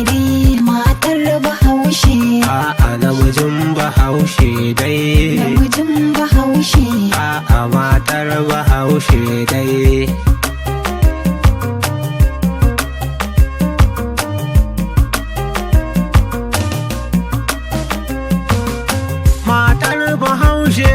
dai matar bahaushe. A'a namijin bahaushe dai. Namijin bahaushe. A'a matar bahaushe dai. Matar bahaushe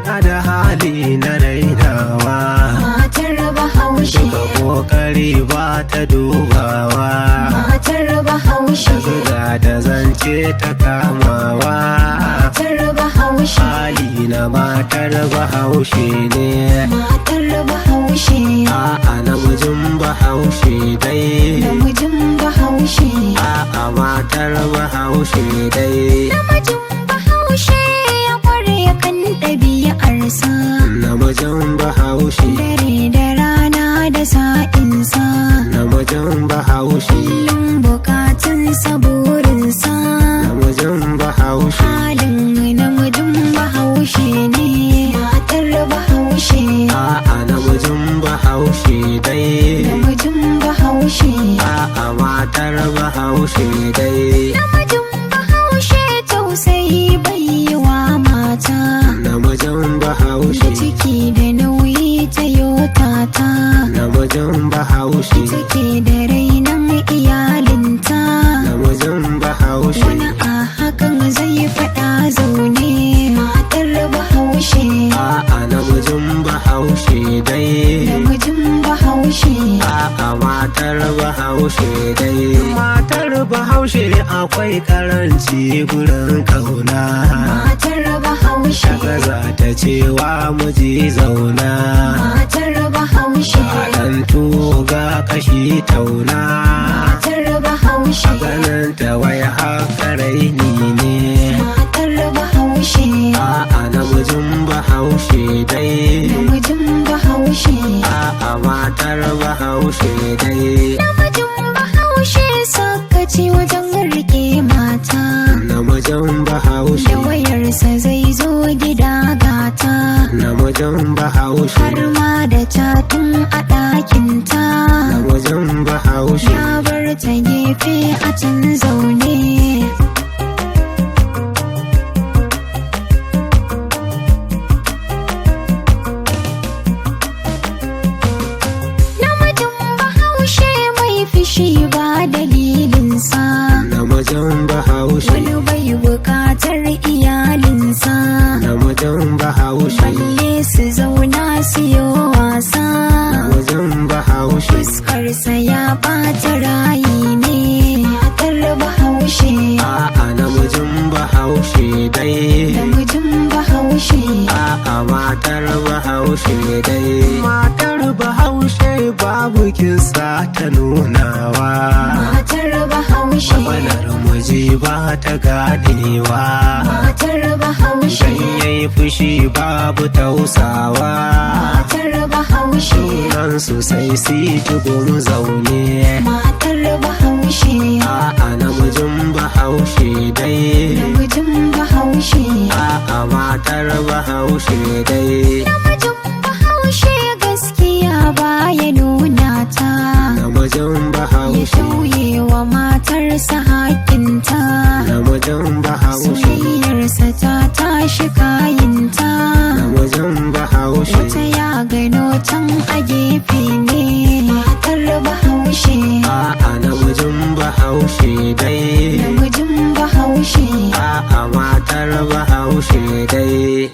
na da hali na rainawa. Matar bahaushe. Duka kokari ba ta dubawa. Matar bahaushe. Zuga da zance ta kamawa. Matar bahaushe. Hali na matar bahaushe ne. Matar bahaushe. A'a namijin bahaushe dai. Namijin bahaushe. A'a matar bahaushe dai. Namijin bahaushe ya kware kan ɗabi'arsa. Namijin bahaushe. Dare da rana da sa'insa. Namijin bahaushe. Kullum bukatunsa burinsa. Namijin bahaushe. Halin namijin bahaushe ne. Matar bahaushe. A'a namijin bahaushe dai. Namijin bahaushe. A'a matar bahaushe dai. Namijin bahaushe tausayi bai yi wa mata. Namijin bahaushe. Ciki da nauyi ta yotata. Namijin bahaushe. Take da rainon iyalinta. Namijin bahaushe. Wani a hakan zai faɗa zaune. Matar bahaushe. A'a namijin bahaushe dai. Namijin bahaushe. A'a matar bahaushe dai. Matar bahaushe akwai karanci gurin kauna. Matar bahaushe. Daga za ta cewa miji zauna. Matar bahaushe. Haɗan tuga kashi tauna. Matar bahaushe. Ganin ta wai haka raini ne. Matar bahaushe. A'a namijin bahaushe dai. Namijin bahaushe. A'a matar bahaushe dai. Namijin bahaushe sakaci wajen rike mata. Namijin Da bahaushe. wayarsa zai zo gida gata. Namijin bahaushe. Har ma da catin a ɗakinta. Namijin bahaushe. Ya bar ta gefe a can zaune. Namijin bahaushe mai fishi ba dalilinsa. Namijin bahaushe. Wani bai bukatar iyalinsa. Namijin bahaushe. Balle su zauna su yi wasa. Namijin bahaushe. Fuskarsa ya ɓata rayi ne. Matar bahaushe. A'a namijin bahaushe dai. Namijin bahaushe. A'a matar bahaushe dai. Matar bahaushe babu kisa ta nunawa. Matar bahaushe. Banar miji ba ta ganewa. Matar bahaushe. Dan yayi fushi babu tausawa. Matar bahaushe. Sunan su sai si tugun zaune. Matar bahaushe. A'a namijin bahaushe dai. Namijin bahaushe. A'a matar bahaushe dai. Namijin bahaushe gaskiya baya nuna ta. Namijin Ya bahaushe. tauye wa matarsa hakinta. Namijin bahaushe. Soyayyarsa ta tashi kayinta. Namijin bahaushe. Wata ya gano can a gefe ne. Matar bahaushe. A'a namijin bahaushe dai. Namijin bahaushe. A'a matar bahaushe dai.